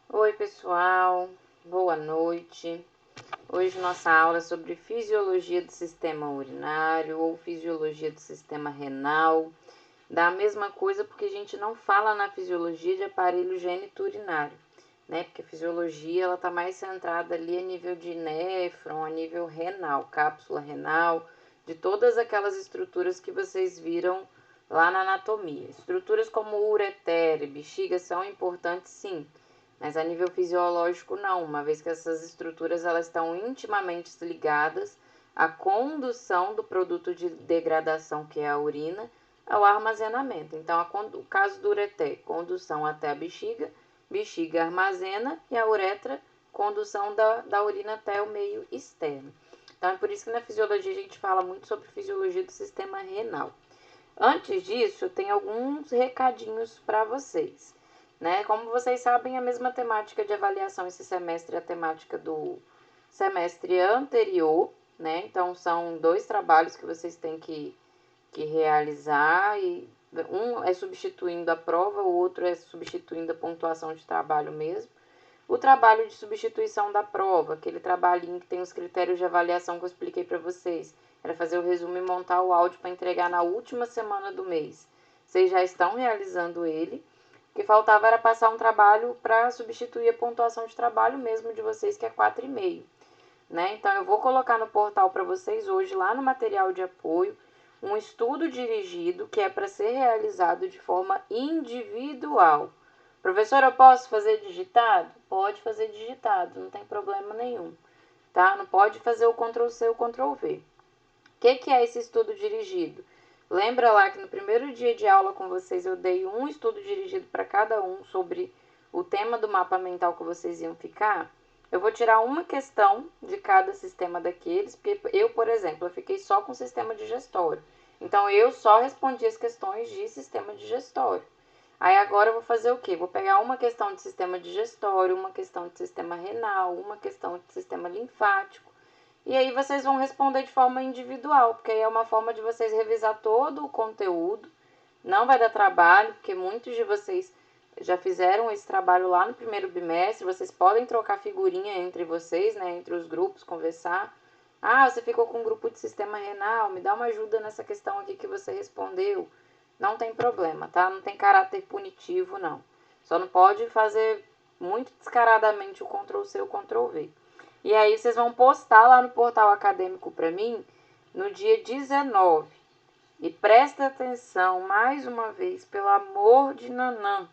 Oi, pessoal, boa noite. Hoje nossa aula é sobre fisiologia do sistema urinário ou fisiologia do sistema renal. Dá a mesma coisa porque a gente não fala na fisiologia de aparelho geniturinário, né? Porque a fisiologia ela tá mais centrada ali a nível de néfron, a nível renal, cápsula renal, de todas aquelas estruturas que vocês viram lá na anatomia. Estruturas como ureter e bexiga são importantes, sim, mas a nível fisiológico não, uma vez que essas estruturas elas estão intimamente ligadas à condução do produto de degradação, que é a urina, ao armazenamento. Então, o caso do ureter, condução até a bexiga, bexiga armazena e a uretra, condução da urina até o meio externo. Então, é por isso que na fisiologia a gente fala muito sobre fisiologia do sistema renal. Antes disso, eu tenho alguns recadinhos para vocês. Né? Como vocês sabem, a mesma temática de avaliação esse semestre é a temática do semestre anterior, né? Então, são 2 trabalhos que vocês têm que realizar, e um é substituindo a prova, o outro é substituindo a pontuação de trabalho mesmo. O trabalho de substituição da prova, aquele trabalhinho que tem os critérios de avaliação que eu expliquei para vocês, era fazer o resumo e montar o áudio para entregar na última semana do mês. Vocês já estão realizando ele. O que faltava era passar um trabalho para substituir a pontuação de trabalho mesmo de vocês, que é 4,5. Né? Então, eu vou colocar no portal para vocês hoje, lá no material de apoio, um estudo dirigido que é para ser realizado de forma individual. Professor, eu posso fazer digitado? Pode fazer digitado, não tem problema nenhum. Tá? Não pode fazer o Ctrl+C ou Ctrl+V. O que é esse estudo dirigido? Lembra lá que no primeiro dia de aula com vocês eu dei um estudo dirigido para cada um sobre o tema do mapa mental que vocês iam ficar? Eu vou tirar uma questão de cada sistema daqueles, porque eu, por exemplo, eu fiquei só com o sistema digestório. Então, eu só respondi as questões de sistema digestório. Aí, agora eu vou fazer o quê? Vou pegar uma questão de sistema digestório, uma questão de sistema renal, uma questão de sistema linfático. E aí vocês vão responder de forma individual, porque aí é uma forma de vocês revisar todo o conteúdo. Não vai dar trabalho, porque muitos de vocês já fizeram esse trabalho lá no primeiro bimestre. Vocês podem trocar figurinha entre vocês, né, entre os grupos, conversar. Ah, você ficou com um grupo de sistema renal, me dá uma ajuda nessa questão aqui que você respondeu. Não tem problema, tá? Não tem caráter punitivo, não. Só não pode fazer muito descaradamente o Ctrl+C ou Ctrl+V. E aí vocês vão postar lá no portal acadêmico para mim no dia 19. E presta atenção mais uma vez, pelo amor de Nanã,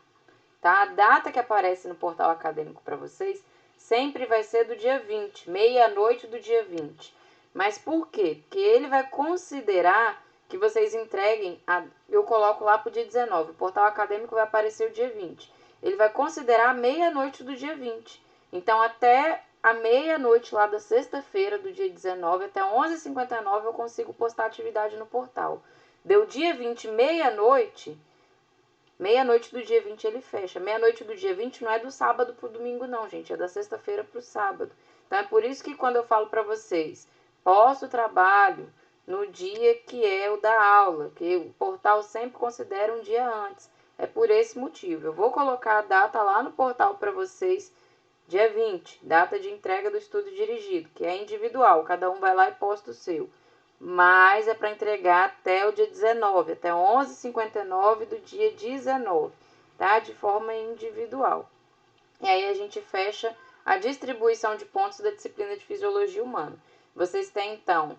tá? A data que aparece no portal acadêmico para vocês sempre vai ser do dia 20, meia-noite do dia 20. Mas por quê? Porque ele vai considerar que vocês entreguem, eu coloco lá pro dia 19, o portal acadêmico vai aparecer o dia 20. Ele vai considerar a meia-noite do dia 20. Então, até a meia-noite lá da sexta-feira do dia 19, até 11h59 eu consigo postar atividade no portal. Deu dia 20, meia-noite, meia-noite do dia 20 ele fecha. Meia-noite do dia 20 não é do sábado pro domingo não, gente. É da sexta-feira pro sábado. Então é por isso que quando eu falo para vocês, posto o trabalho no dia que é o da aula, que o portal sempre considera um dia antes. É por esse motivo. Eu vou colocar a data lá no portal para vocês, dia 20, data de entrega do estudo dirigido, que é individual. Cada um vai lá e posta o seu. Mas é para entregar até o dia 19, até 11h59 do dia 19, tá? De forma individual. E aí a gente fecha a distribuição de pontos da disciplina de Fisiologia Humana. Vocês têm, então,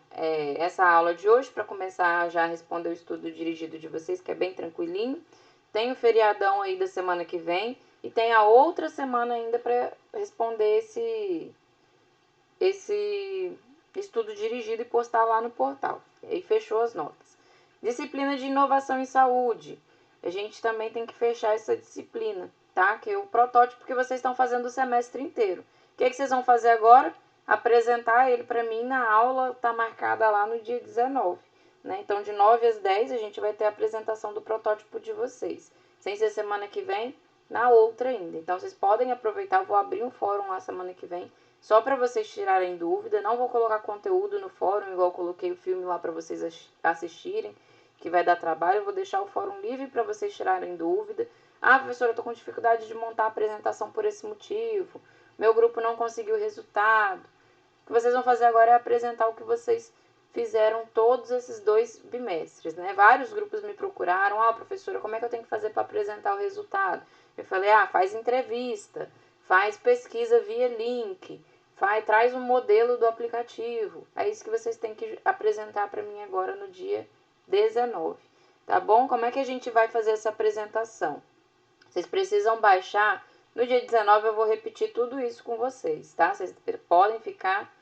essa aula de hoje para começar já a responder o estudo dirigido de vocês, que é bem tranquilinho. Tem o feriadão aí da semana que vem e tem a outra semana ainda para responder esse estudo dirigido e postar lá no portal. E aí fechou as notas. Disciplina de inovação em saúde. A gente também tem que fechar essa disciplina, tá? Que é o protótipo que vocês estão fazendo o semestre inteiro. O que vocês vão fazer agora? Apresentar ele para mim na aula, tá marcada lá no dia 19. Né? Então, de 9 às 10, a gente vai ter a apresentação do protótipo de vocês. Sem ser semana que vem, na outra ainda. Então, vocês podem aproveitar, eu vou abrir um fórum lá semana que vem, só para vocês tirarem dúvida. Não vou colocar conteúdo no fórum, igual eu coloquei o filme lá para vocês assistirem, que vai dar trabalho. Eu vou deixar o fórum livre para vocês tirarem dúvida. Ah, professora, eu tô com dificuldade de montar a apresentação por esse motivo. Meu grupo não conseguiu o resultado. O que vocês vão fazer agora é apresentar o que vocês fizeram todos esses 2 bimestres, né? Vários grupos me procuraram, professora, como é que eu tenho que fazer para apresentar o resultado? Eu falei, faz entrevista, faz pesquisa via link, traz um modelo do aplicativo. É isso que vocês têm que apresentar para mim agora no dia 19, tá bom? Como é que a gente vai fazer essa apresentação? Vocês precisam baixar, no dia 19 eu vou repetir tudo isso com vocês, tá? Vocês podem ficar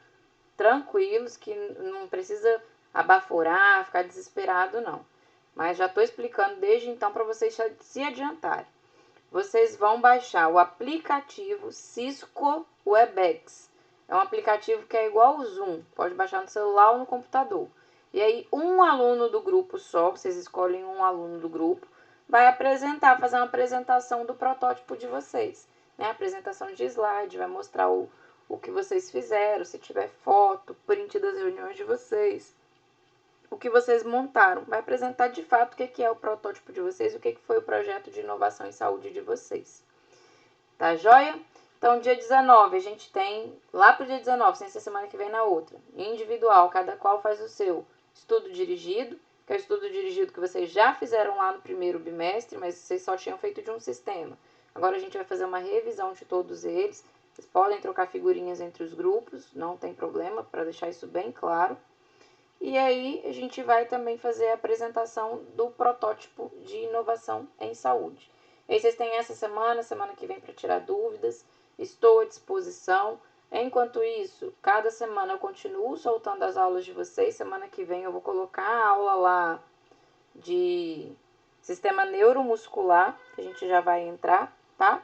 tranquilos, que não precisa abaforar, ficar desesperado, não. Mas já estou explicando desde então para vocês se adiantarem. Vocês vão baixar o aplicativo Cisco Webex. É um aplicativo que é igual ao Zoom. Pode baixar no celular ou no computador. E aí, um aluno do grupo só, vocês escolhem um aluno do grupo, vai fazer uma apresentação do protótipo de vocês. Né? Apresentação de slide, vai mostrar o que vocês fizeram, se tiver foto, print das reuniões de vocês, o que vocês montaram. Vai apresentar de fato o que é o protótipo de vocês, o que foi o projeto de inovação em saúde de vocês. Tá joia? Então, dia 19, a gente tem, lá pro dia 19, sem ser semana que vem na outra, individual, cada qual faz o seu estudo dirigido, que é o estudo dirigido que vocês já fizeram lá no primeiro bimestre, mas vocês só tinham feito de um sistema. Agora a gente vai fazer uma revisão de todos eles. Vocês podem trocar figurinhas entre os grupos, não tem problema, para deixar isso bem claro. E aí a gente vai também fazer a apresentação do protótipo de inovação em saúde. E aí vocês têm essa semana que vem para tirar dúvidas. Estou à disposição. Enquanto isso, cada semana eu continuo soltando as aulas de vocês. Semana que vem eu vou colocar a aula lá de sistema neuromuscular, que a gente já vai entrar, tá?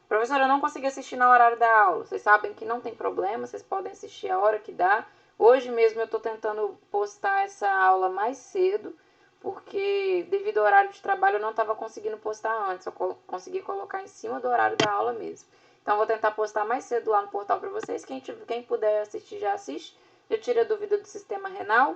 Professora, eu não consegui assistir no horário da aula. Vocês sabem que não tem problema, vocês podem assistir a hora que dá. Hoje mesmo eu estou tentando postar essa aula mais cedo, porque devido ao horário de trabalho eu não estava conseguindo postar antes. Eu consegui colocar em cima do horário da aula mesmo. Então vou tentar postar mais cedo lá no portal para vocês. Quem puder assistir já assiste. Já tira a dúvida do sistema renal.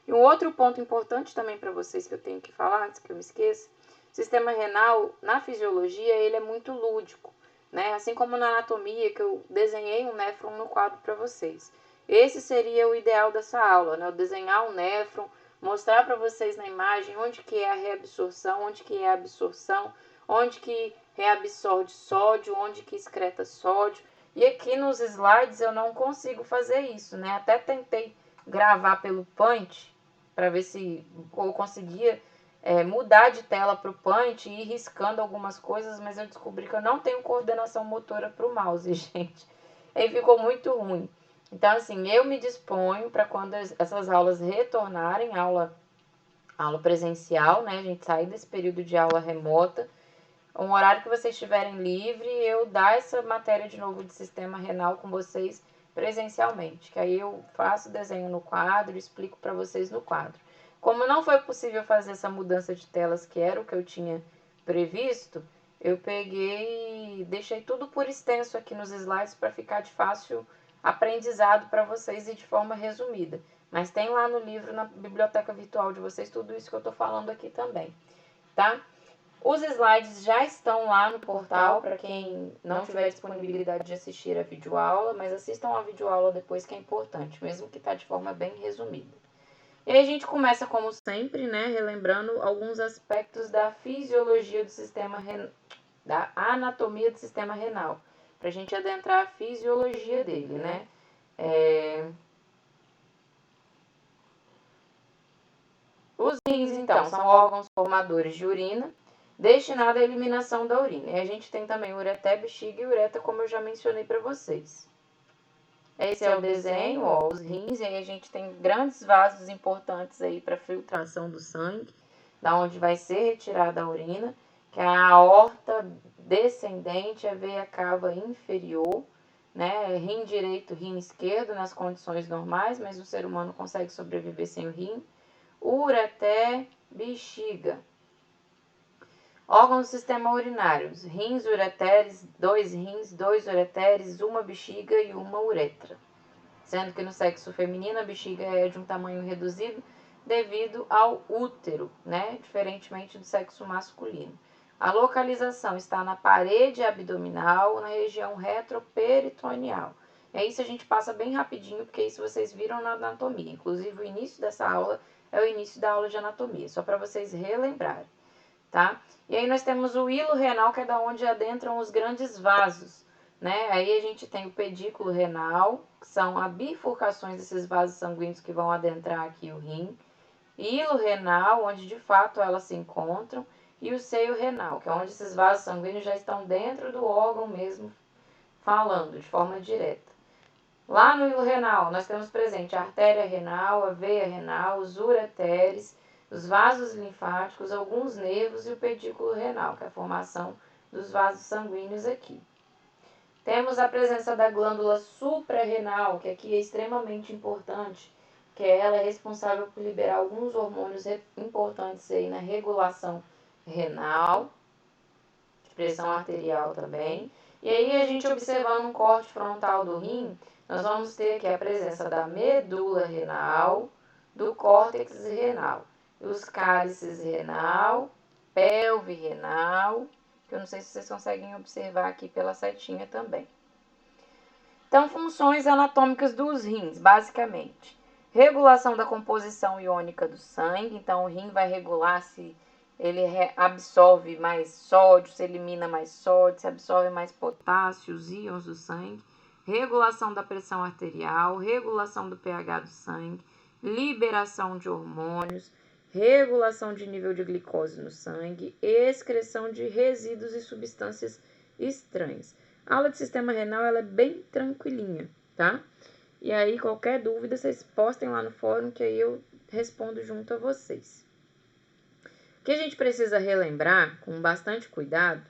E um outro ponto importante também para vocês que eu tenho que falar antes que eu me esqueça. O sistema renal, na fisiologia, ele é muito lúdico. Né? Assim como na anatomia, que eu desenhei um néfron no quadro para vocês. Esse seria o ideal dessa aula, né? Eu desenhar um néfron, mostrar para vocês na imagem onde que é a reabsorção, onde que é a absorção, onde que reabsorve sódio, onde que excreta sódio. E aqui nos slides eu não consigo fazer isso, né? Até tentei gravar pelo Paint para ver se eu conseguia mudar de tela para o Paint e ir riscando algumas coisas, mas eu descobri que eu não tenho coordenação motora para o mouse, gente. Aí ficou muito ruim. Então, assim, eu me disponho para quando essas aulas retornarem, aula presencial, né? A gente sair desse período de aula remota, um horário que vocês estiverem livre, eu dar essa matéria de novo de sistema renal com vocês presencialmente. Que aí eu faço o desenho no quadro, explico para vocês no quadro. Como não foi possível fazer essa mudança de telas, que era o que eu tinha previsto, eu peguei e deixei tudo por extenso aqui nos slides para ficar de fácil aprendizado para vocês e de forma resumida. Mas tem lá no livro, na biblioteca virtual de vocês, tudo isso que eu estou falando aqui também, tá? Os slides já estão lá no portal para quem não tiver disponibilidade de assistir a videoaula, mas assistam a videoaula depois, que é importante, mesmo que está de forma bem resumida. E aí a gente começa, como sempre, né, relembrando alguns aspectos da fisiologia do sistema da anatomia do sistema renal, para a gente adentrar a fisiologia dele, né? Os rins, então, são órgãos formadores de urina, destinado à eliminação da urina. E a gente tem também ureter, bexiga e uretra, como eu já mencionei para vocês. Esse é o desenho, ó, os rins, e aí a gente tem grandes vasos importantes aí para filtração do sangue, da onde vai ser retirada a urina, que é a aorta descendente, a veia cava inferior, né? Rim direito, rim esquerdo nas condições normais, mas o ser humano consegue sobreviver sem o rim. Ureter, bexiga. Órgãos do sistema urinário: rins, ureteres, 2 rins, 2 ureteres, uma bexiga e uma uretra. Sendo que no sexo feminino a bexiga é de um tamanho reduzido devido ao útero, né? Diferentemente do sexo masculino. A localização está na parede abdominal, na região retroperitoneal. É isso, a gente passa bem rapidinho, porque isso vocês viram na anatomia. Inclusive, o início dessa aula é o início da aula de anatomia, só para vocês relembrarem, tá? E aí nós temos o hilo renal, que é da onde adentram os grandes vasos, né? Aí a gente tem o pedículo renal, que são as bifurcações desses vasos sanguíneos que vão adentrar aqui o rim. Hilo renal, onde de fato elas se encontram, e o seio renal, que é onde esses vasos sanguíneos já estão dentro do órgão mesmo, falando de forma direta. Lá no hilo renal, nós temos presente a artéria renal, a veia renal, os ureteres, os vasos linfáticos, alguns nervos e o pedículo renal, que é a formação dos vasos sanguíneos aqui. Temos a presença da glândula suprarrenal, que aqui é extremamente importante, que ela é responsável por liberar alguns hormônios importantes aí na regulação renal, de pressão arterial também. E aí a gente observando um corte frontal do rim, nós vamos ter aqui a presença da medula renal, do córtex renal, os cálices renal, pelve renal, que eu não sei se vocês conseguem observar aqui pela setinha também. Então, funções anatômicas dos rins, basicamente. Regulação da composição iônica do sangue, então o rim vai regular se ele absorve mais sódio, se elimina mais sódio, se absorve mais potássio, os íons do sangue. Regulação da pressão arterial, regulação do pH do sangue, liberação de hormônios, regulação de nível de glicose no sangue, excreção de resíduos e substâncias estranhas. A aula de sistema renal ela é bem tranquilinha, tá? E aí, qualquer dúvida, vocês postem lá no fórum que aí eu respondo junto a vocês. O que a gente precisa relembrar, com bastante cuidado,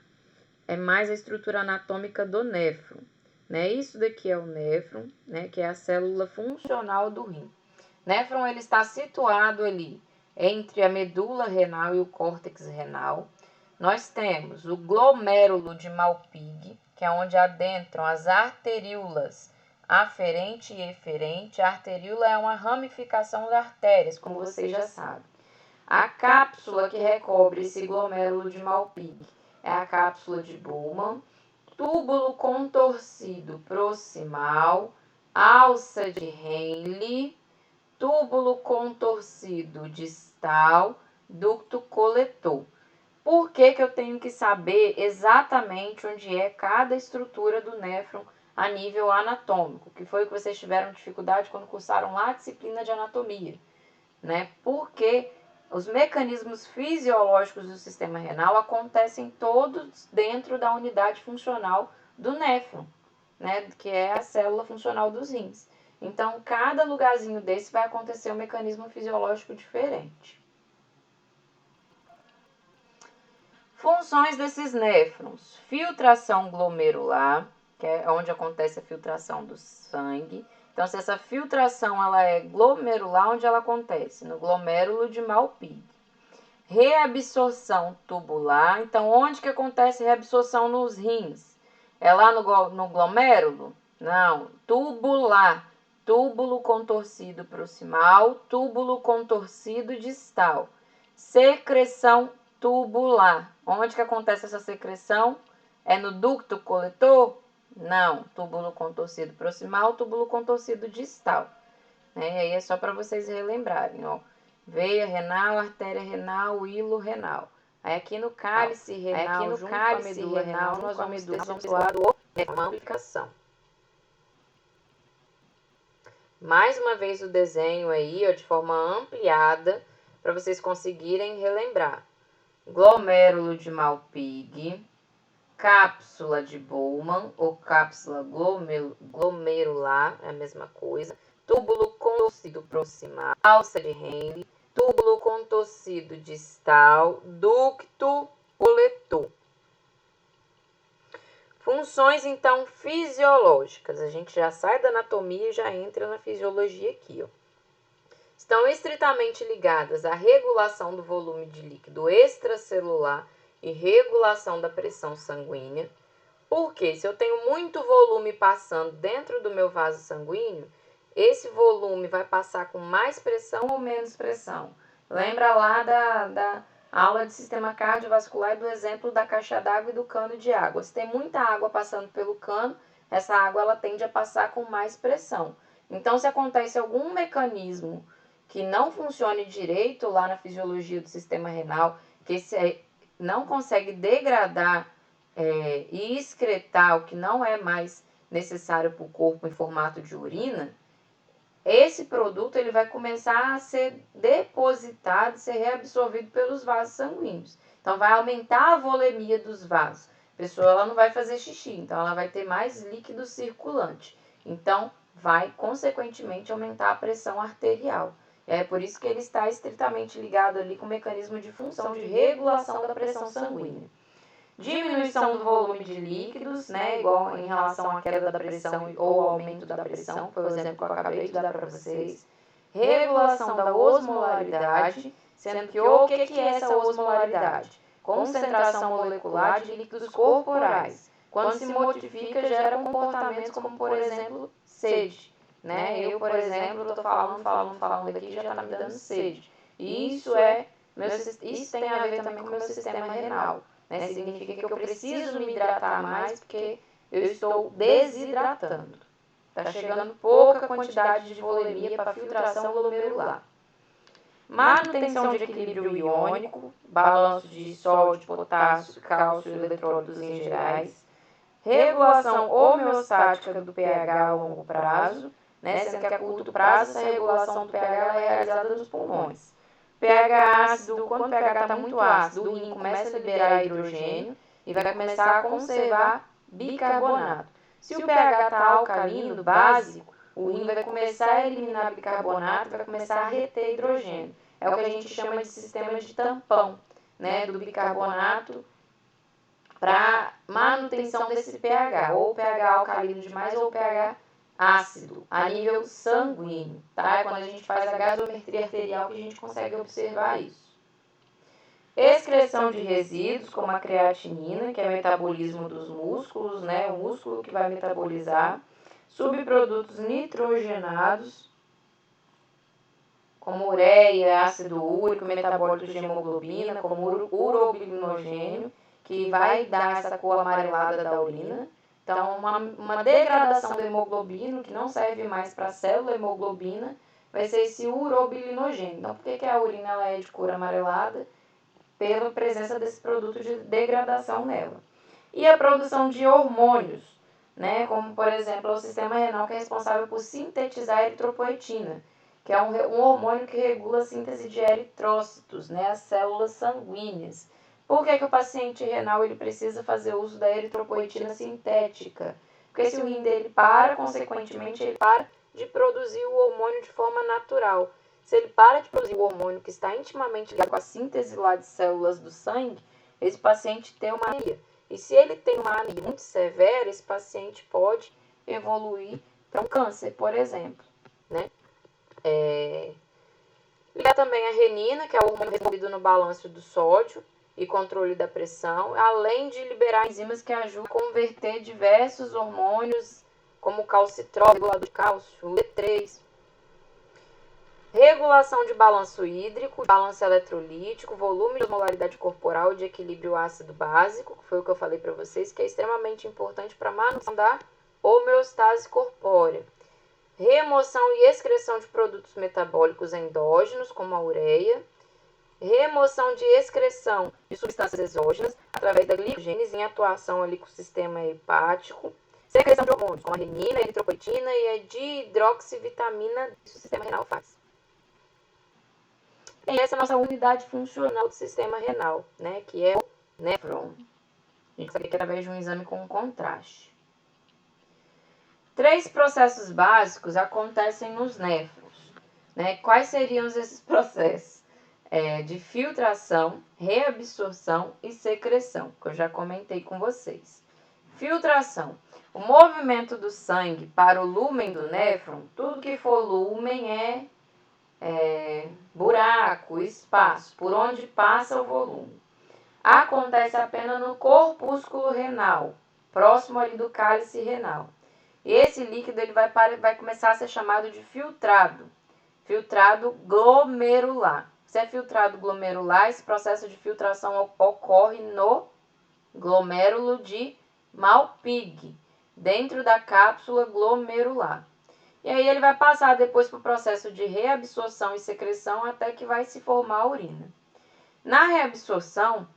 é mais a estrutura anatômica do néfron, né? Isso daqui é o néfron, né? Que é a célula funcional do rim. Néfron, ele está situado ali entre a medula renal e o córtex renal. Nós temos o glomérulo de Malpighi, que é onde adentram as arteríolas aferente e eferente. A arteríola é uma ramificação das artérias, como vocês já sabem. A cápsula que recobre esse glomérulo de Malpighi é a cápsula de Bowman. Túbulo contorcido proximal, alça de Henle, túbulo contorcido distal, ducto coletor. Por que eu tenho que saber exatamente onde é cada estrutura do néfron a nível anatômico? Que foi o que vocês tiveram dificuldade quando cursaram lá a disciplina de anatomia, né? Porque os mecanismos fisiológicos do sistema renal acontecem todos dentro da unidade funcional do néfron, né? Que é a célula funcional dos rins. Então, cada lugarzinho desse vai acontecer um mecanismo fisiológico diferente. Funções desses néfrons: filtração glomerular, que é onde acontece a filtração do sangue. Então, se essa filtração ela é glomerular, onde ela acontece? No glomérulo de Malpighi. Reabsorção tubular, então onde que acontece reabsorção nos rins? É lá no glomérulo? Não, tubular. Túbulo contorcido proximal, túbulo contorcido distal. Secreção tubular. Onde que acontece essa secreção? É no ducto coletor? Não, túbulo contorcido proximal, túbulo contorcido distal. E aí é só para vocês relembrarem, ó. Veia renal, artéria renal, hilo renal. Aí aqui no cálice renal, junto com a medula renal, nós vamos ter situado uma aplicação. Mais uma vez o desenho aí, ó, de forma ampliada, para vocês conseguirem relembrar. Glomérulo de Malpighi, cápsula de Bowman, ou cápsula glomerular, é a mesma coisa. Túbulo contorcido proximal, alça de Henle, túbulo contorcido distal, ducto coletor. Funções, então, fisiológicas. A gente já sai da anatomia e já entra na fisiologia aqui, ó. Estão estritamente ligadas à regulação do volume de líquido extracelular e regulação da pressão sanguínea. Porque se eu tenho muito volume passando dentro do meu vaso sanguíneo, esse volume vai passar com mais pressão ou menos pressão? Lembra lá A aula de sistema cardiovascular é do exemplo da caixa d'água e do cano de água. Se tem muita água passando pelo cano, essa água ela tende a passar com mais pressão. Então, se acontece algum mecanismo que não funcione direito lá na fisiologia do sistema renal, que não consegue degradar e excretar o que não é mais necessário para o corpo em formato de urina, esse produto ele vai começar a ser depositado, ser reabsorvido pelos vasos sanguíneos. Então, vai aumentar a volemia dos vasos. A pessoa ela não vai fazer xixi, então ela vai ter mais líquido circulante. Então, vai, consequentemente, aumentar a pressão arterial. É por isso que ele está estritamente ligado ali com o mecanismo de função de regulação da pressão sanguínea. Diminuição do volume de líquidos, né, igual em relação à queda da pressão ou aumento da pressão, foi o exemplo que eu acabei de dar para vocês. Regulação da osmolaridade, sendo que o que é essa osmolaridade? Concentração molecular de líquidos corporais. Quando se modifica, gera comportamentos como, por exemplo, sede. Né? Eu, por exemplo, estou falando aqui, já está me dando sede. E isso tem a ver também com o meu sistema renal. Né? Significa que eu preciso me hidratar mais porque eu estou desidratando. Está chegando pouca quantidade de volemia para filtração glomerular. Manutenção de equilíbrio iônico, balanço de sódio, potássio, cálcio e eletrólitos em gerais. Regulação homeostática do pH a longo prazo, né? Sendo que a curto prazo essa regulação do pH é realizada nos pulmões. pH ácido, quando o pH está muito ácido, o rim começa a liberar hidrogênio e vai começar a conservar bicarbonato. Se o pH está alcalino, básico, o rim vai começar a eliminar bicarbonato e vai começar a reter hidrogênio. É o que a gente chama de sistema de tampão, né, do bicarbonato para manutenção desse pH, ou pH alcalino demais ou pH ácido, a nível sanguíneo, tá? É quando a gente faz a gasometria arterial que a gente consegue observar isso. Excreção de resíduos, como a creatinina, que é o metabolismo dos músculos, né? O músculo que vai metabolizar. Subprodutos nitrogenados, como ureia, ácido úrico, metabólitos de hemoglobina, como urobilinogênio, que vai dar essa cor amarelada da urina. Então, uma degradação do hemoglobino, que não serve mais para a célula hemoglobina, vai ser esse urobilinogênio. Então, por que a urina ela é de cor amarelada? Pela presença desse produto de degradação nela. E a produção de hormônios, né? Como, por exemplo, o sistema renal que é responsável por sintetizar a eritropoetina, que é um hormônio que regula a síntese de eritrócitos, né? As células sanguíneas. Por que o paciente renal ele precisa fazer uso da eritropoetina sintética? Porque se o rim dele para, consequentemente, ele para de produzir o hormônio de forma natural. Se ele para de produzir o hormônio que está intimamente ligado com a síntese lá de células do sangue, esse paciente tem uma anemia. E se ele tem uma anemia muito severa, esse paciente pode evoluir para um câncer, por exemplo. Né? Libera também a renina, que é o hormônio respondido no balanço do sódio e controle da pressão, além de liberar enzimas que ajudam a converter diversos hormônios, como o calcitrol, regulador de cálcio, o D3. Regulação de balanço hídrico, balanço eletrolítico, volume de osmolaridade corporal de equilíbrio ácido básico, que foi o que eu falei para vocês, que é extremamente importante para a manutenção da homeostase corpórea. Remoção e excreção de produtos metabólicos endógenos, como a ureia. Remoção de excreção de substâncias exógenas através da glicogênese em atuação ali com o sistema hepático. Secreção de hormônios, como a renina, a eritropoetina e a dihidroxivitamina, isso o sistema renal faz. E essa é a nossa unidade funcional do sistema renal, né, que é o néfron. A gente sabe que é através de um exame com contraste. 3 processos básicos acontecem nos néfrons. Né? Quais seriam esses processos? De filtração, reabsorção e secreção, que eu já comentei com vocês. Filtração. O movimento do sangue para o lúmen do néfron, tudo que for lúmen é buraco, espaço, por onde passa o volume. Acontece apenas no corpúsculo renal, próximo ali do cálice renal. E esse líquido ele vai começar a ser chamado de filtrado glomerular. Se é filtrado glomerular, esse processo de filtração ocorre no glomérulo de Malpighi, dentro da cápsula glomerular. E aí ele vai passar depois para o processo de reabsorção e secreção até que vai se formar a urina. Na reabsorção,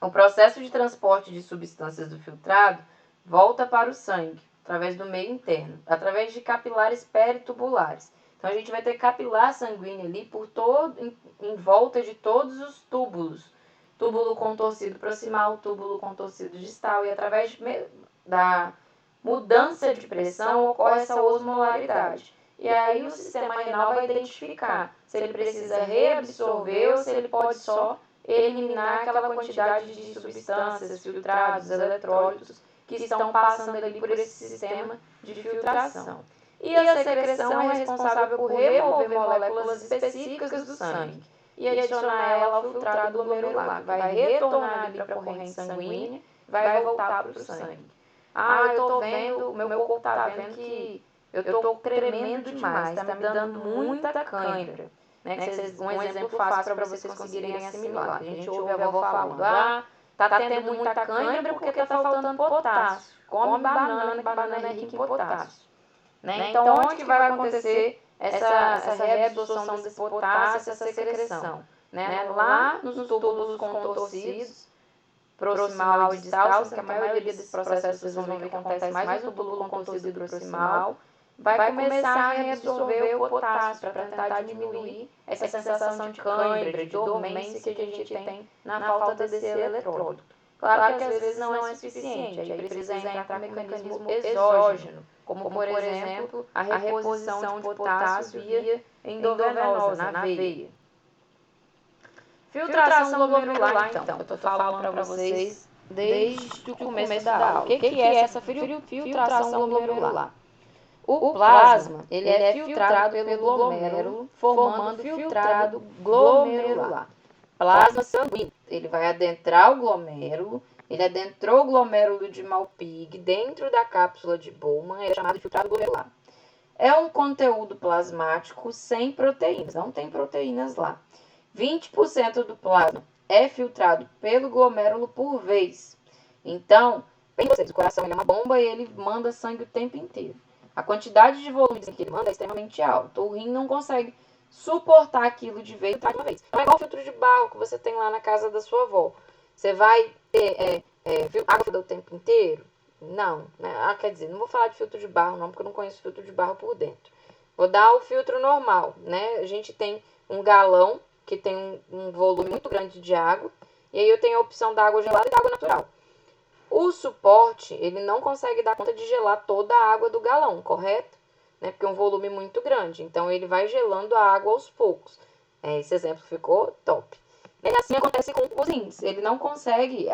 o processo de transporte de substâncias do filtrado volta para o sangue, através do meio interno, através de capilares peritubulares. Então a gente vai ter capilar sanguíneo ali em volta de todos os túbulos. Túbulo contorcido proximal, túbulo contorcido distal, e através da mudança de pressão ocorre essa osmolaridade. E aí o sistema renal vai identificar se ele precisa reabsorver ou se ele pode só eliminar aquela quantidade de substâncias, filtrados, eletrólitos que estão passando ali por esse sistema de filtração. E a secreção é responsável por remover moléculas específicas do sangue e adicionar ela ao filtrado glomerular, que vai retornar ali para a corrente sanguínea, vai voltar para o sangue. Eu tô vendo, meu corpo tá vendo que eu tô tremendo demais, tá me dando muita cãibra. Né? Um exemplo fácil para vocês conseguirem assimilar. A gente ouve a avó falando, tá tendo muita cãibra porque tá faltando potássio. Come banana, que banana é rica em potássio. Né? Então, onde que vai acontecer essa reabsorção desse potássio, essa secreção? Né? Lá nos túbulos contorcidos, proximal e distal, que a maioria desses processos vocês vão ver que acontece mais no túbulo contorcido proximal, vai começar a reabsorver o potássio para tentar diminuir essa sensação de cãibra, de dormência que a gente tem na falta desse eletrólito. Claro que às vezes não é suficiente, aí precisa entrar com um mecanismo exógeno, como por exemplo a reposição de potássio via endovenosa, na veia. Filtração glomerular, então, eu estou falando para vocês desde o começo da aula. O que é essa filtração glomerular? O plasma ele é filtrado pelo glomérulo, formando filtrado glomerular. Plasma sanguíneo, ele vai adentrar o glomérulo, ele adentrou o glomérulo de Malpighi dentro da cápsula de Bowman, é chamado de filtrado glomerular. É um conteúdo plasmático sem proteínas, não tem proteínas lá. 20% do plasma é filtrado pelo glomérulo por vez. Então, o coração é uma bomba e ele manda sangue o tempo inteiro. A quantidade de volume que ele manda é extremamente alta. O rim não consegue suportar aquilo de vez em uma vez. Não é igual o filtro de barro que você tem lá na casa da sua avó. Você vai ter água o tempo inteiro? Não. Né? Quer dizer, não vou falar de filtro de barro não, porque eu não conheço filtro de barro por dentro. Vou dar o filtro normal. Né? A gente tem um galão que tem um volume muito grande de água. E aí eu tenho a opção da água gelada e da água natural. O suporte, ele não consegue dar conta de gelar toda a água do galão, correto? Né? Porque é um volume muito grande. Então, ele vai gelando a água aos poucos. Esse exemplo ficou top. E assim acontece com os rins. Ele não consegue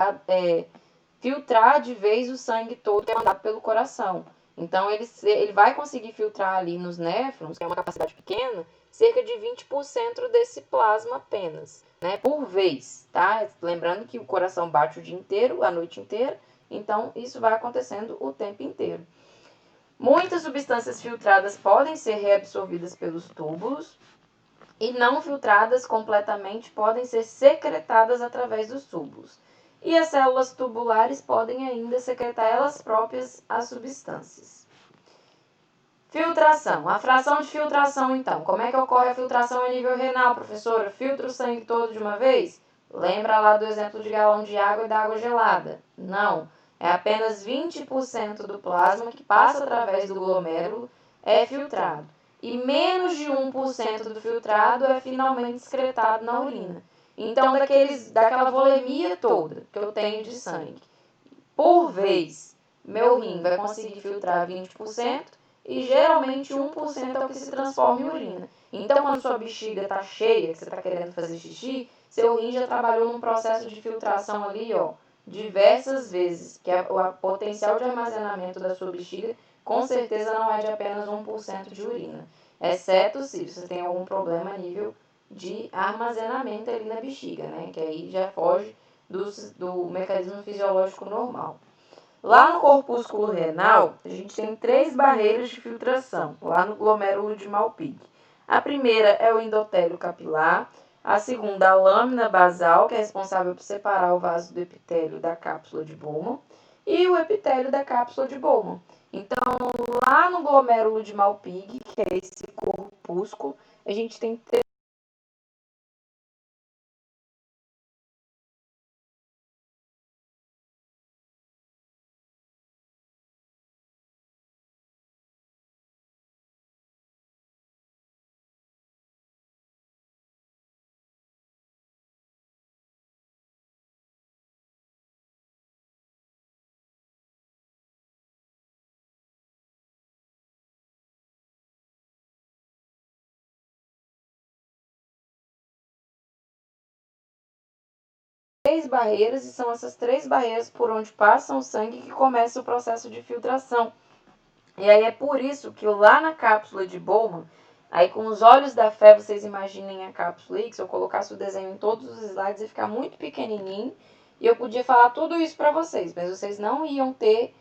filtrar de vez o sangue todo que é mandado pelo coração. Então, ele vai conseguir filtrar ali nos néfrons, que é uma capacidade pequena, cerca de 20% desse plasma apenas, né, por vez, tá? Lembrando que o coração bate o dia inteiro, a noite inteira, então isso vai acontecendo o tempo inteiro. Muitas substâncias filtradas podem ser reabsorvidas pelos túbulos e não filtradas completamente podem ser secretadas através dos túbulos. E as células tubulares podem ainda secretar elas próprias as substâncias. Filtração. A fração de filtração, então. Como é que ocorre a filtração a nível renal, professora? Filtra o sangue todo de uma vez? Lembra lá do exemplo de galão de água e da água gelada? Não. É apenas 20% do plasma que passa através do glomérulo é filtrado. E menos de 1% do filtrado é finalmente excretado na urina. Então, daquela volemia toda que eu tenho de sangue, por vez, meu rim vai conseguir filtrar 20%, e geralmente 1% é o que se transforma em urina. Então, quando sua bexiga está cheia, que você está querendo fazer xixi, seu rim já trabalhou num processo de filtração ali, diversas vezes, que o potencial de armazenamento da sua bexiga, com certeza não é de apenas 1% de urina. Exceto se você tem algum problema a nível de armazenamento ali na bexiga, né? Que aí já foge do mecanismo fisiológico normal. Lá no corpúsculo renal, a gente tem 3 barreiras de filtração, lá no glomérulo de Malpighi. A primeira é o endotélio capilar, A segunda, a lâmina basal, que é responsável por separar o vaso do epitélio da cápsula de Bowman, e o epitélio da cápsula de Bowman. Então, lá no glomérulo de Malpighi, que é esse corpúsculo, a gente tem três barreiras, e são essas três barreiras por onde passa o sangue que começa o processo de filtração. E aí é por isso que lá na cápsula de Bowman, aí com os olhos da fé, vocês imaginem a cápsula aí, que se eu colocasse o desenho em todos os slides ia ficar muito pequenininho, e eu podia falar tudo isso para vocês, mas vocês não iam ter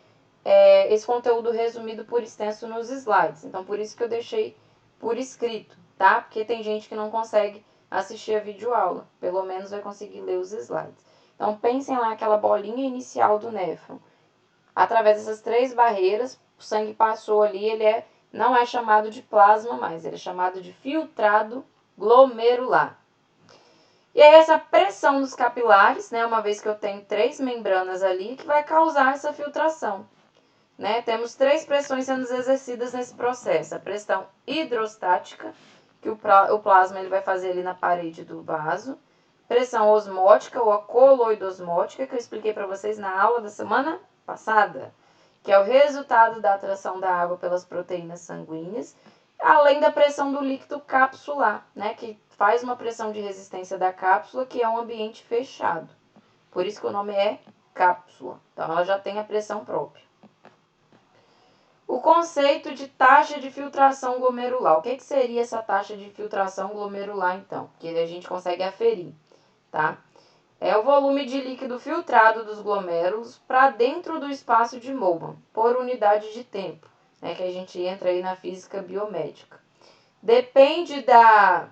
esse conteúdo resumido por extenso nos slides. Então, por isso que eu deixei por escrito, tá? Porque tem gente que não consegue assistir a videoaula, pelo menos vai conseguir ler os slides. Então, pensem lá aquela bolinha inicial do néfron. Através dessas três barreiras, o sangue passou ali, ele não é chamado de plasma mais, ele é chamado de filtrado glomerular. E aí essa pressão dos capilares, né, uma vez que eu tenho três membranas ali, que vai causar essa filtração. Né? Temos três pressões sendo exercidas nesse processo. A pressão hidrostática, que o plasma ele vai fazer ali na parede do vaso. Pressão osmótica ou a coloidosmótica, que eu expliquei para vocês na aula da semana passada, que é o resultado da atração da água pelas proteínas sanguíneas, além da pressão do líquido capsular, né, que faz uma pressão de resistência da cápsula, que é um ambiente fechado. Por isso que o nome é cápsula. Então, ela já tem a pressão própria. O conceito de taxa de filtração glomerular. O que seria essa taxa de filtração glomerular, então? Que a gente consegue aferir, tá? É o volume de líquido filtrado dos glomérulos para dentro do espaço de Mollmann, por unidade de tempo, né? Que a gente entra aí na física biomédica. Depende da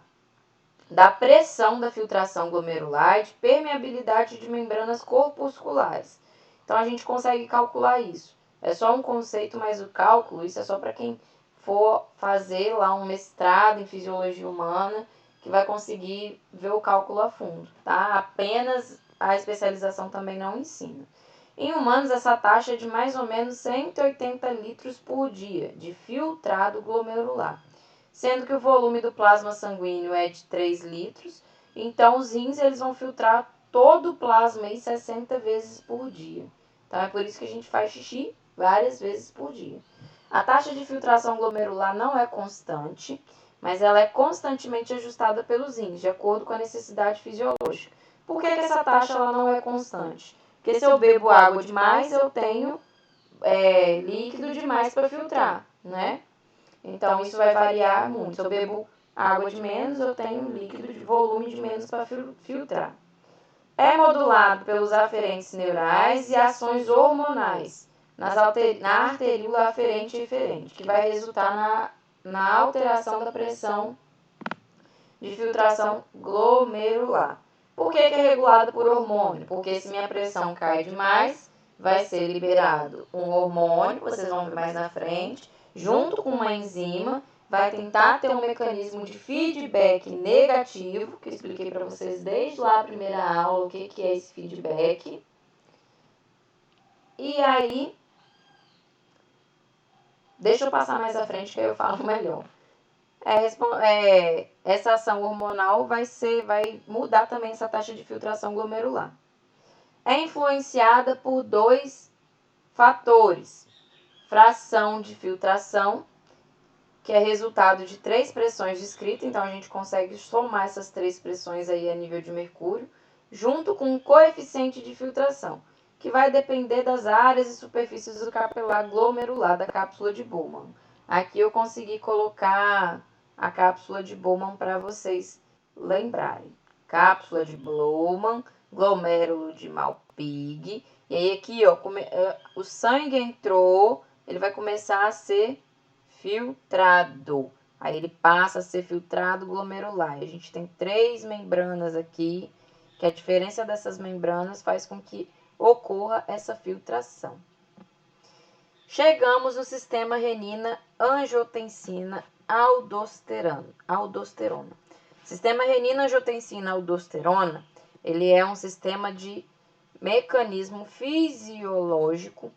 pressão da filtração glomerular e de permeabilidade de membranas corpusculares. Então, a gente consegue calcular isso. É só um conceito, mas o cálculo, isso é só para quem for fazer lá um mestrado em fisiologia humana, que vai conseguir ver o cálculo a fundo, tá? Apenas a especialização também não ensina. Em humanos, essa taxa é de mais ou menos 180 litros por dia de filtrado glomerular, sendo que o volume do plasma sanguíneo é de 3 litros, então os rins eles vão filtrar todo o plasma aí 60 vezes por dia. Então é por isso que a gente faz xixi várias vezes por dia. A taxa de filtração glomerular não é constante, mas ela é constantemente ajustada pelos rins, de acordo com a necessidade fisiológica. Por que essa taxa ela não é constante? Porque se eu bebo água demais, eu tenho líquido demais para filtrar, né? Então, isso vai variar muito. Se eu bebo água de menos, eu tenho líquido de volume de menos para filtrar. É modulado pelos aferentes neurais e ações hormonais na arteríola aferente e eferente, que vai resultar na alteração da pressão de filtração glomerular. Por que é regulada por hormônio? Porque se minha pressão cai demais, vai ser liberado um hormônio, vocês vão ver mais na frente, junto com uma enzima, vai tentar ter um mecanismo de feedback negativo, que eu expliquei para vocês desde lá a primeira aula o que é esse feedback. E aí, deixa eu passar mais à frente que aí eu falo melhor. Essa ação hormonal vai mudar também essa taxa de filtração glomerular. É influenciada por dois fatores. Fração de filtração, que é resultado de três pressões descritas, então a gente consegue somar essas três pressões aí a nível de mercúrio, junto com o coeficiente de filtração, que vai depender das áreas e superfícies do capilar glomerular da cápsula de Bowman. Aqui eu consegui colocar a cápsula de Bowman para vocês lembrarem. Cápsula de Bowman, glomérulo de Malpighi. E aí aqui, ó, o sangue entrou, ele vai começar a ser filtrado. Aí ele passa a ser filtrado glomerular. A gente tem 3 membranas aqui, que a diferença dessas membranas faz com que ocorra essa filtração. Chegamos no sistema renina, angiotensina, aldosterona. Sistema renina, angiotensina, aldosterona, ele é um sistema de mecanismo fisiológico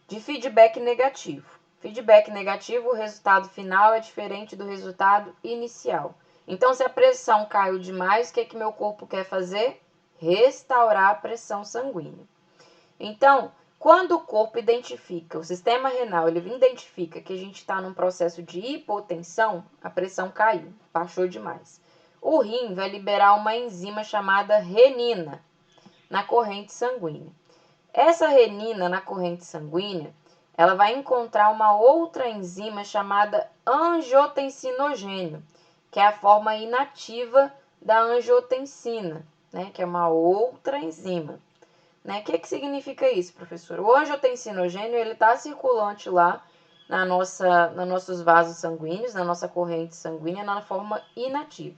de feedback negativo. Feedback negativo, o resultado final é diferente do resultado inicial. Então, se a pressão caiu demais, o que é que meu corpo quer fazer? Restaurar a pressão sanguínea. Então, quando o corpo identifica, o sistema renal, ele identifica que a gente está num processo de hipotensão, a pressão caiu, baixou demais. O rim vai liberar uma enzima chamada renina na corrente sanguínea. Essa renina na corrente sanguínea, ela vai encontrar uma outra enzima chamada angiotensinogênio, que é a forma inativa da angiotensina, né, que é uma outra enzima. O que significa isso, professor? O angiotensinogênio, ele está circulante lá nos nossos vasos sanguíneos, na nossa corrente sanguínea, na forma inativa.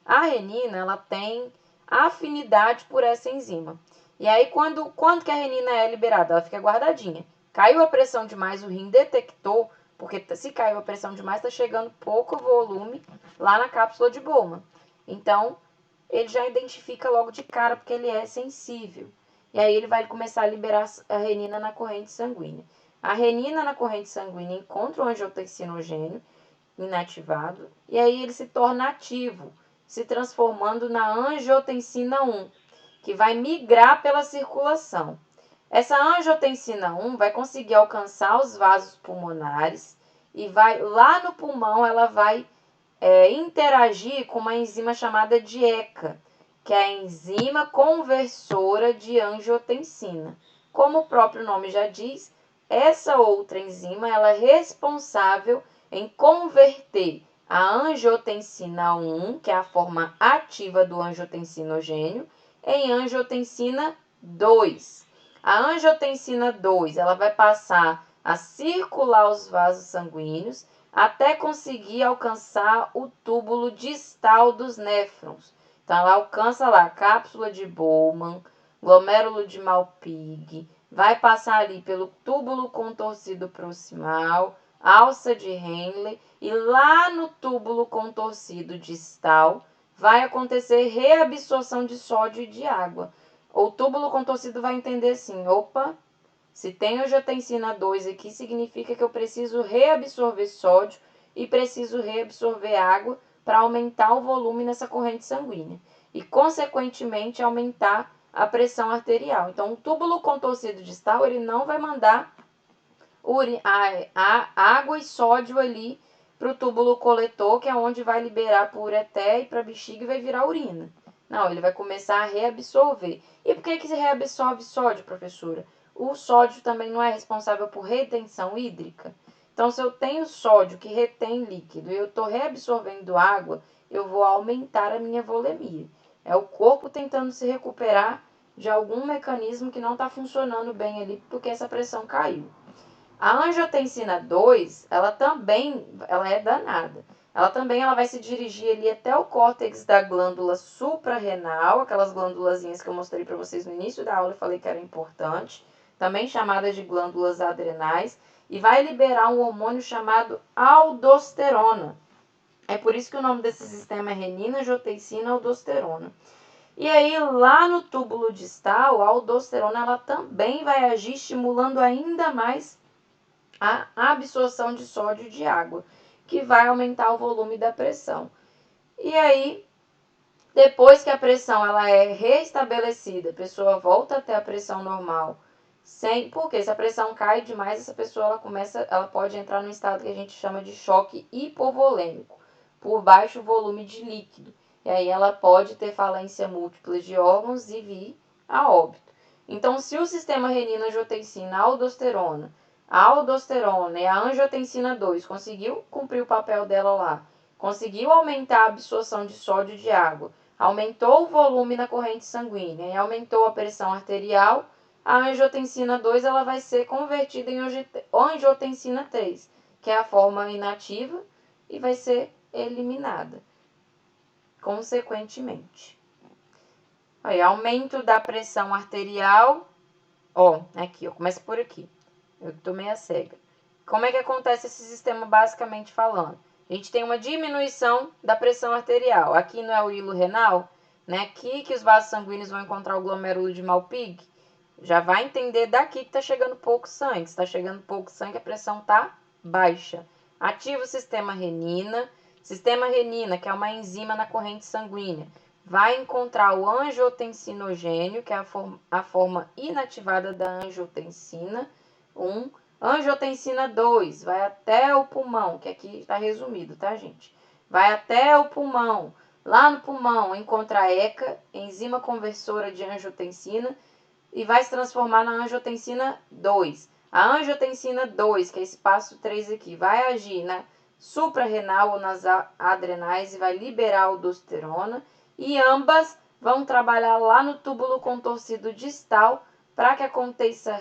A renina, ela tem afinidade por essa enzima. E aí, quando que a renina é liberada? Ela fica guardadinha. Caiu a pressão demais, o rim detectou, porque se caiu a pressão demais, está chegando pouco volume lá na cápsula de Bowman. Então, ele já identifica logo de cara, porque ele é sensível. E aí ele vai começar a liberar a renina na corrente sanguínea. A renina na corrente sanguínea encontra o angiotensinogênio inativado, e aí ele se torna ativo, se transformando na angiotensina 1, que vai migrar pela circulação. Essa angiotensina 1 vai conseguir alcançar os vasos pulmonares e vai lá no pulmão, ela vai interagir com uma enzima chamada de ECA, que é a enzima conversora de angiotensina. Como o próprio nome já diz, essa outra enzima ela é responsável em converter a angiotensina 1, que é a forma ativa do angiotensinogênio, em angiotensina 2. A angiotensina 2 ela vai passar a circular os vasos sanguíneos até conseguir alcançar o túbulo distal dos néfrons. Então, ela alcança lá a cápsula de Bowman, glomérulo de Malpighi, vai passar ali pelo túbulo contorcido proximal, alça de Henle, e lá no túbulo contorcido distal vai acontecer reabsorção de sódio e de água. O túbulo contorcido vai entender assim, opa, se tem angiotensina 2 aqui, significa que eu preciso reabsorver sódio e preciso reabsorver água para aumentar o volume nessa corrente sanguínea e, consequentemente, aumentar a pressão arterial. Então, o túbulo contorcido distal, ele não vai mandar a água e sódio ali para o túbulo coletor, que é onde vai liberar para o ureter e para a bexiga e vai virar urina. Não, ele vai começar a reabsorver. E por que se reabsorve sódio, professora? O sódio também não é responsável por retenção hídrica. Então, se eu tenho sódio que retém líquido e eu estou reabsorvendo água, eu vou aumentar a minha volemia. É o corpo tentando se recuperar de algum mecanismo que não está funcionando bem ali, porque essa pressão caiu. A angiotensina 2, ela é danada. Ela vai se dirigir ali até o córtex da glândula suprarrenal, aquelas glândulazinhas que eu mostrei para vocês no início da aula e falei que era importante, também chamadas de glândulas adrenais, e vai liberar um hormônio chamado aldosterona. É por isso que o nome desse sistema é renina, angiotensina, aldosterona. E aí, lá no túbulo distal, a aldosterona ela também vai agir estimulando ainda mais a absorção de sódio e de água, que vai aumentar o volume da pressão. E aí, depois que a pressão ela é restabelecida, a pessoa volta a ter a pressão normal, porque se a pressão cai demais, essa pessoa ela pode entrar num estado que a gente chama de choque hipovolêmico, por baixo volume de líquido. E aí ela pode ter falência múltipla de órgãos e vir a óbito. Então, se o sistema renina, angiotensina, aldosterona, a aldosterona e a angiotensina 2 conseguiu cumprir o papel dela lá, conseguiu aumentar a absorção de sódio e de água, aumentou o volume na corrente sanguínea e aumentou a pressão arterial, a angiotensina 2 ela vai ser convertida em angiotensina 3, que é a forma inativa, e vai ser eliminada, consequentemente. Aí, aumento da pressão arterial. Aqui, começa por aqui. Eu tô meio cega. Como é que acontece esse sistema, basicamente falando? A gente tem uma diminuição da pressão arterial. Aqui não é o hilo renal, né? Aqui que os vasos sanguíneos vão encontrar o glomérulo de Malpighi. Já vai entender daqui que tá chegando pouco sangue. Se tá chegando pouco sangue, a pressão tá baixa. Ativa o sistema renina. Sistema renina, que é uma enzima na corrente sanguínea, vai encontrar o angiotensinogênio, que é a forma inativada da angiotensina 1. Angiotensina 2 vai até o pulmão, que aqui está resumido, tá, gente? Vai até o pulmão. Lá no pulmão encontra a ECA, enzima conversora de angiotensina, e vai se transformar na angiotensina 2. A angiotensina 2, que é esse passo 3 aqui, vai agir na suprarrenal ou nas adrenais e vai liberar a aldosterona, e ambas vão trabalhar lá no túbulo contorcido distal para que aconteça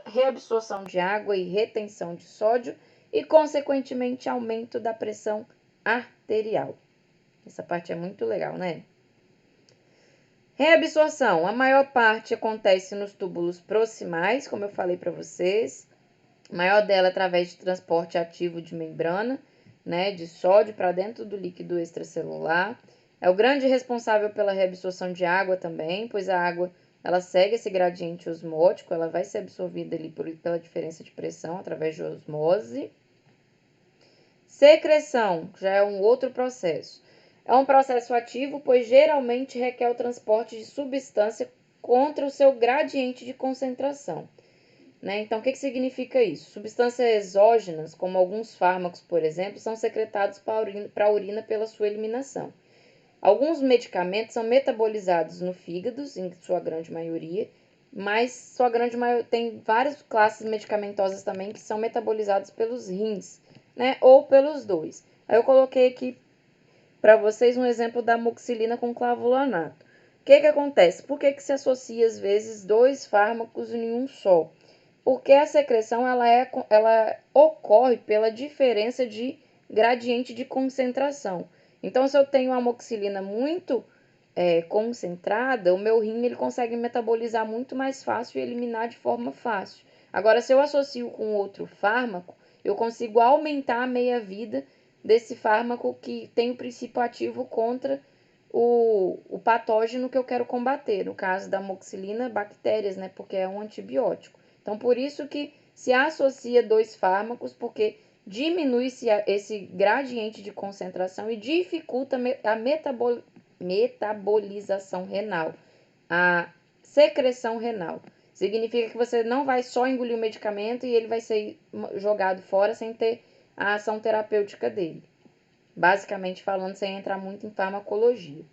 reabsorção de água e retenção de sódio e, consequentemente, aumento da pressão arterial. Essa parte é muito legal, né? Reabsorção, a maior parte acontece nos túbulos proximais, como eu falei para vocês. A maior dela é através de transporte ativo de membrana, né, de sódio para dentro do líquido extracelular. É o grande responsável pela reabsorção de água também, pois a água ela segue esse gradiente osmótico, ela vai ser absorvida ali pela diferença de pressão através de osmose. Secreção já é um outro processo. É um processo ativo, pois geralmente requer o transporte de substância contra o seu gradiente de concentração. Né? Então, o que significa isso? Substâncias exógenas, como alguns fármacos, por exemplo, são secretados para a urina pela sua eliminação. Alguns medicamentos são metabolizados no fígado, em sua grande maioria, mas sua grande maioria tem várias classes medicamentosas também que são metabolizados pelos rins, né? Ou pelos dois. Aí eu coloquei aqui para vocês um exemplo da amoxicilina com clavulanato. O que acontece? Por que se associa às vezes dois fármacos em um só? Porque a secreção ela ocorre pela diferença de gradiente de concentração. Então, se eu tenho uma amoxicilina muito concentrada, o meu rim ele consegue metabolizar muito mais fácil e eliminar de forma fácil. Agora, se eu associo com outro fármaco, eu consigo aumentar a meia-vida desse fármaco que tem o princípio ativo contra o patógeno que eu quero combater. No caso da amoxicilina, bactérias, né? Porque é um antibiótico. Então, por isso que se associa dois fármacos, porque diminui-se esse gradiente de concentração e dificulta a metabolização renal, a secreção renal. Significa que você não vai só engolir o medicamento e ele vai ser jogado fora sem ter a ação terapêutica dele. Basicamente falando, sem entrar muito em farmacologia.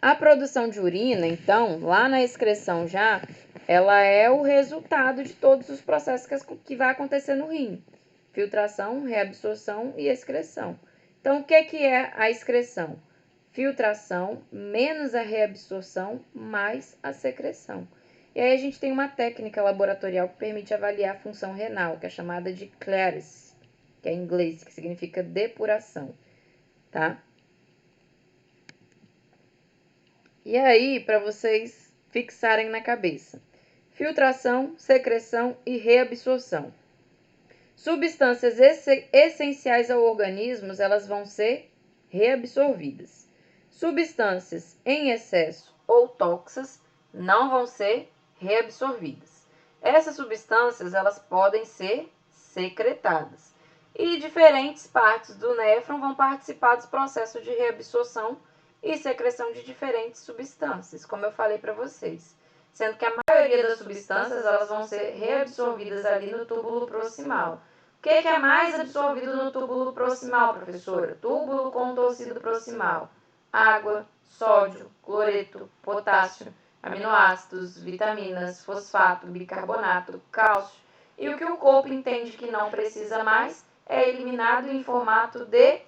A produção de urina, então, lá na excreção já, ela é o resultado de todos os processos que vai acontecer no rim. Filtração, reabsorção e excreção. Então, o que é a excreção? Filtração menos a reabsorção mais a secreção. E aí a gente tem uma técnica laboratorial que permite avaliar a função renal, que é chamada de clearance, que é em inglês, que significa depuração, tá? E aí, para vocês fixarem na cabeça: filtração, secreção e reabsorção. Substâncias essenciais ao organismo, elas vão ser reabsorvidas. Substâncias em excesso ou tóxicas não vão ser reabsorvidas. Essas substâncias, elas podem ser secretadas. E diferentes partes do néfron vão participar dos processos de reabsorção e secreção de diferentes substâncias, como eu falei para vocês. Sendo que a maioria das substâncias elas vão ser reabsorvidas ali no túbulo proximal. O que é mais absorvido no túbulo proximal, professora? Túbulo contorcido proximal. Água, sódio, cloreto, potássio, aminoácidos, vitaminas, fosfato, bicarbonato, cálcio. E o que o corpo entende que não precisa mais é eliminado em formato de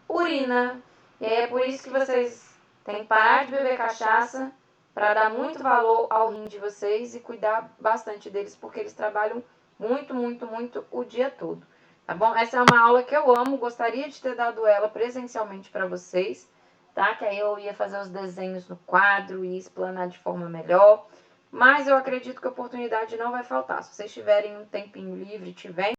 urina. E aí é por isso que vocês têm que parar de beber cachaça para dar muito valor ao rim de vocês e cuidar bastante deles, porque eles trabalham muito, muito, muito o dia todo, tá bom? Essa é uma aula que eu amo, gostaria de ter dado ela presencialmente para vocês, tá? Que aí eu ia fazer os desenhos no quadro e explanar de forma melhor, mas eu acredito que a oportunidade não vai faltar. Se vocês tiverem um tempinho livre, tiverem